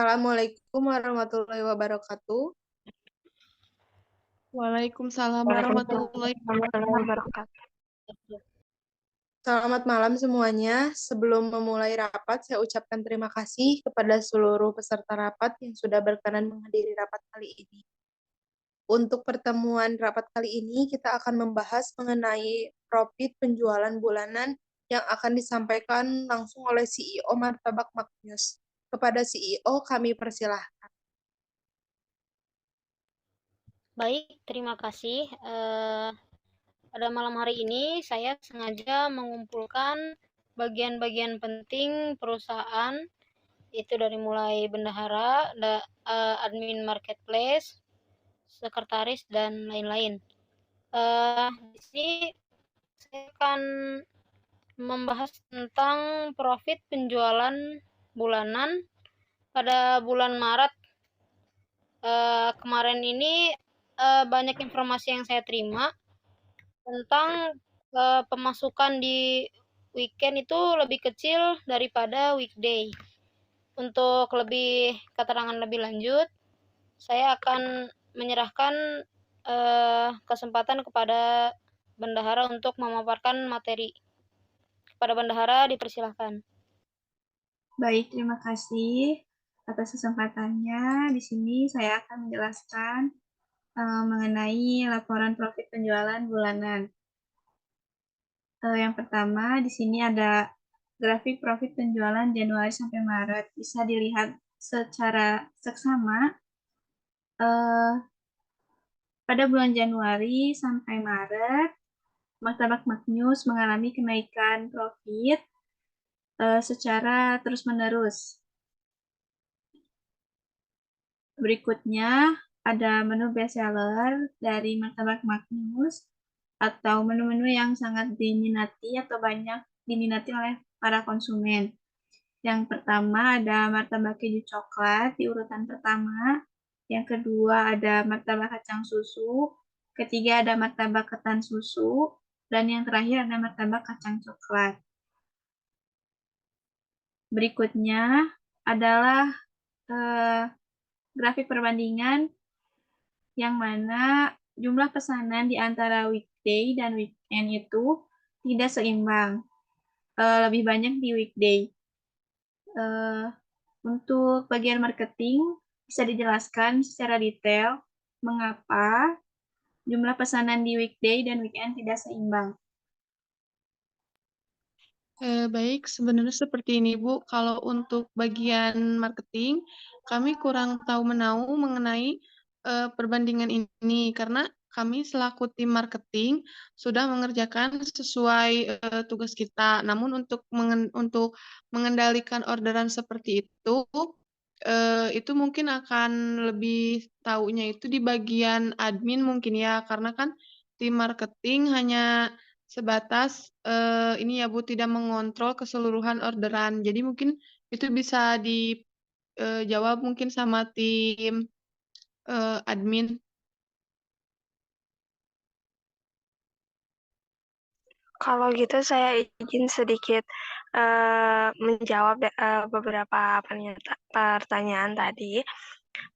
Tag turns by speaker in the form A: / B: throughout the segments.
A: Assalamualaikum warahmatullahi wabarakatuh.
B: Waalaikumsalam
C: Waalaikumsalam
B: warahmatullahi
C: warahmatullahi
B: wabarakatuh.
C: wabarakatuh.
A: Selamat malam semuanya. Sebelum memulai rapat, saya ucapkan terima kasih kepada seluruh peserta rapat yang sudah berkenan menghadiri rapat kali ini. Untuk pertemuan rapat kali ini, kita akan membahas mengenai profit penjualan bulanan yang akan disampaikan langsung oleh CEO Martabak Maknyus. Kepada CEO, kami persilahkan.
C: Baik, terima kasih. Pada malam hari ini saya sengaja mengumpulkan bagian-bagian penting perusahaan, itu dari mulai bendahara, admin marketplace, sekretaris, dan lain-lain. Di sini saya akan membahas tentang profit penjualan bulanan pada bulan Maret. Kemarin ini banyak informasi yang saya terima tentang pemasukan di weekend itu lebih kecil daripada weekday. Untuk lebih keterangan lebih lanjut, saya akan menyerahkan kesempatan kepada bendahara untuk memaparkan materi. Kepada bendahara dipersilahkan.
D: Baik, terima kasih atas kesempatannya. Di sini saya akan menjelaskan mengenai laporan profit penjualan bulanan. Yang pertama, di sini ada grafik profit penjualan Januari sampai Maret. Bisa dilihat secara seksama. Pada bulan Januari sampai Maret, Martabak Maknyus mengalami kenaikan profit secara terus-menerus. Berikutnya ada menu bestseller dari Martabak Maknyus atau menu-menu yang sangat diminati atau banyak diminati oleh para konsumen. Yang pertama ada martabak keju coklat di urutan pertama. Yang kedua ada martabak kacang susu. Ketiga ada martabak ketan susu. Dan yang terakhir ada martabak kacang coklat. Berikutnya adalah grafik perbandingan yang mana jumlah pesanan di antara weekday dan weekend itu tidak seimbang. Lebih banyak di weekday. Untuk bagian marketing, bisa dijelaskan secara detail mengapa jumlah pesanan di weekday dan weekend tidak seimbang.
B: Baik, sebenarnya seperti ini, Bu. Kalau untuk bagian marketing, kami kurang tahu menahu mengenai perbandingan ini karena kami selaku tim marketing sudah mengerjakan sesuai tugas kita. Namun untuk mengendalikan orderan seperti itu mungkin akan lebih tahunya itu di bagian admin mungkin ya, karena kan tim marketing hanya sebatas ini ya Bu, tidak mengontrol keseluruhan orderan. Jadi mungkin itu bisa dijawab mungkin sama tim admin.
E: Kalau gitu saya izin sedikit menjawab beberapa pertanyaan tadi.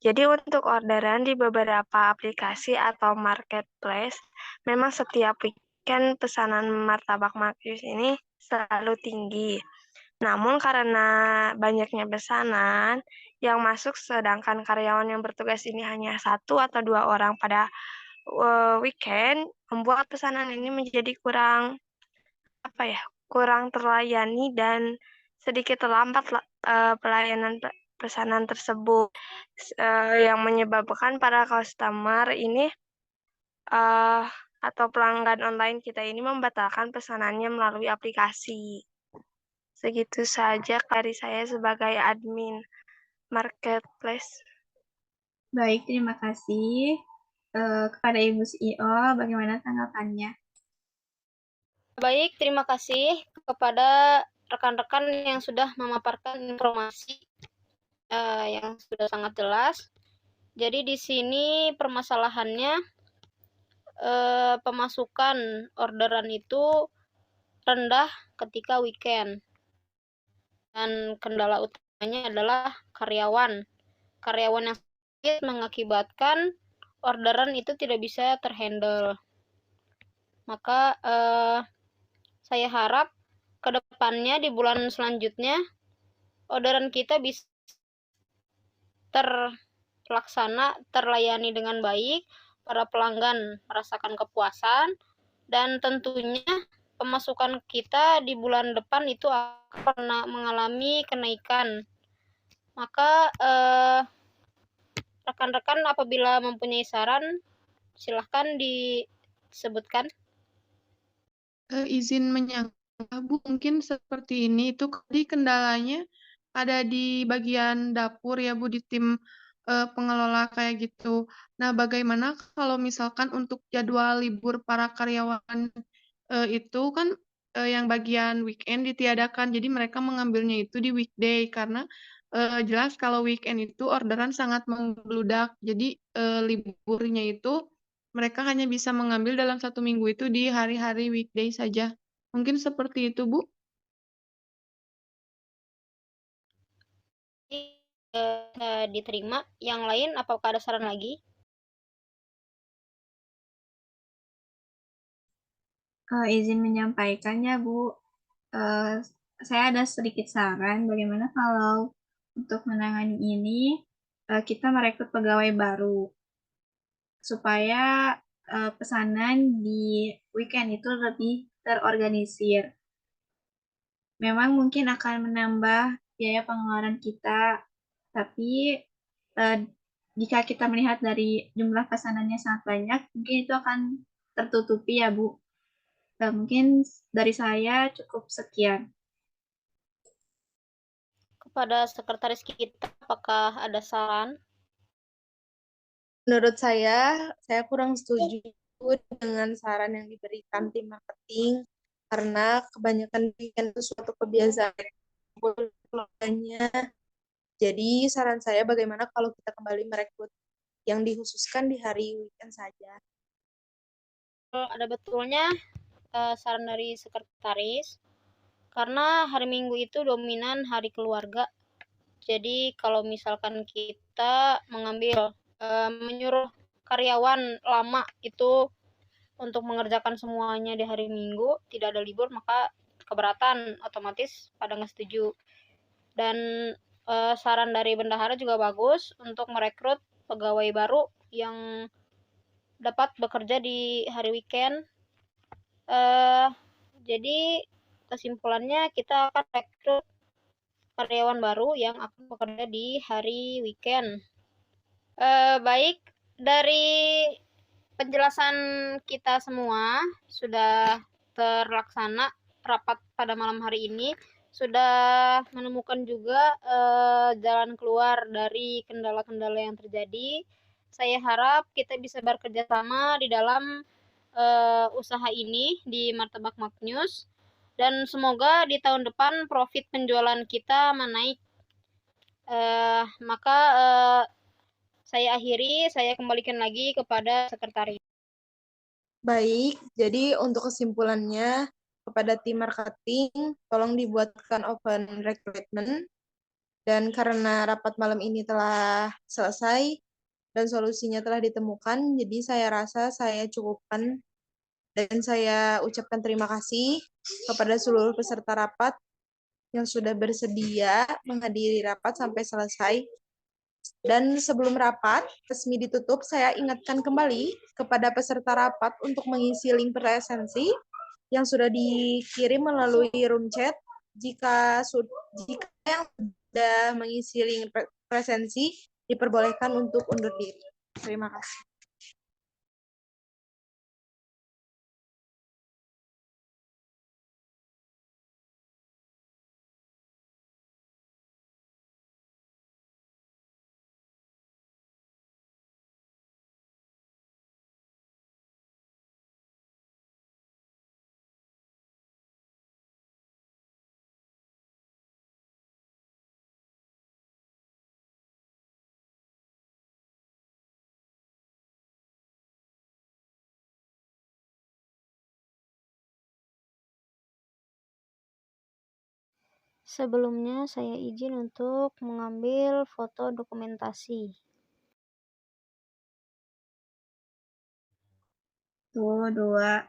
E: Jadi untuk orderan di beberapa aplikasi atau marketplace, memang setiap weekend pesanan Martabak Maknyus ini selalu tinggi. Namun karena banyaknya pesanan yang masuk sedangkan karyawan yang bertugas ini hanya 1 atau 2 orang pada weekend, membuat pesanan ini menjadi kurang terlayani dan sedikit terlambat pelayanan pesanan tersebut, yang menyebabkan para customer ini atau pelanggan online kita ini membatalkan pesanannya melalui aplikasi. Segitu saja dari saya sebagai admin marketplace.
D: Baik, terima kasih. Kepada Ibu CEO, bagaimana tanggapannya?
C: Baik, terima kasih kepada rekan-rekan yang sudah memaparkan informasi yang sudah sangat jelas. Jadi di sini permasalahannya pemasukan orderan itu rendah ketika weekend. Dan kendala utamanya adalah karyawan karyawan yang sakit mengakibatkan orderan itu tidak bisa terhandle. Maka saya harap ke depannya di bulan selanjutnya orderan kita bisa terlayani dengan baik, para pelanggan merasakan kepuasan, dan tentunya pemasukan kita di bulan depan itu akan mengalami kenaikan. Maka rekan-rekan apabila mempunyai saran, silahkan disebutkan.
B: Izin menyanggah, Bu, mungkin seperti ini. Itu tadi kendalanya ada di bagian dapur ya, Bu, di tim pengelola kayak gitu. Nah, bagaimana kalau misalkan untuk jadwal libur para karyawan itu kan yang bagian weekend ditiadakan, jadi mereka mengambilnya itu di weekday karena jelas kalau weekend itu orderan sangat membludak. Jadi liburnya itu mereka hanya bisa mengambil dalam 1 minggu itu di hari-hari weekday saja. Mungkin seperti itu, Bu.
C: Diterima. Yang lain, apakah ada saran lagi?
D: Izin menyampaikannya, Bu. Saya ada sedikit saran bagaimana kalau untuk menangani ini kita merekrut pegawai baru supaya pesanan di weekend itu lebih terorganisir. Memang mungkin akan menambah biaya pengeluaran kita, tapi eh, jika kita melihat dari jumlah pesanannya sangat banyak, mungkin itu akan tertutupi ya, Bu. Mungkin dari saya cukup sekian.
C: Kepada sekretaris kita, apakah ada saran?
A: Menurut saya kurang setuju dengan saran yang diberikan tim marketing karena kebanyakan weekend itu suatu kebiasaan keluarganya. Jadi saran saya bagaimana kalau kita kembali merekrut yang dikhususkan di hari weekend saja.
C: Ada betulnya saran dari sekretaris, karena hari Minggu itu dominan hari keluarga. Jadi kalau misalkan kita menyuruh karyawan lama itu untuk mengerjakan semuanya di hari Minggu, tidak ada libur, maka keberatan, otomatis pada nggak setuju. Dan saran dari bendahara juga bagus untuk merekrut pegawai baru yang dapat bekerja di hari weekend. Jadi kesimpulannya kita akan rekrut karyawan baru yang akan bekerja di hari weekend. Baik, dari penjelasan kita semua sudah terlaksana rapat pada malam hari ini, sudah menemukan juga jalan keluar dari kendala-kendala yang terjadi. Saya harap kita bisa bekerja sama di dalam usaha ini di Martabak Maknyus, dan semoga di tahun depan profit penjualan kita menaik. Maka saya akhiri, saya kembalikan lagi kepada sekretaris.
A: Baik, jadi untuk kesimpulannya kepada tim marketing, tolong dibuatkan open recruitment. Dan karena rapat malam ini telah selesai dan solusinya telah ditemukan, jadi saya rasa saya cukupkan dan saya ucapkan terima kasih kepada seluruh peserta rapat yang sudah bersedia menghadiri rapat sampai selesai. Dan sebelum rapat resmi ditutup, saya ingatkan kembali kepada peserta rapat untuk mengisi link presensi yang sudah dikirim melalui room chat. Jika yang sudah mengisi link presensi, diperbolehkan untuk undur diri. Terima kasih.
C: Sebelumnya saya izin untuk mengambil foto dokumentasi.
D: Tuh, 2.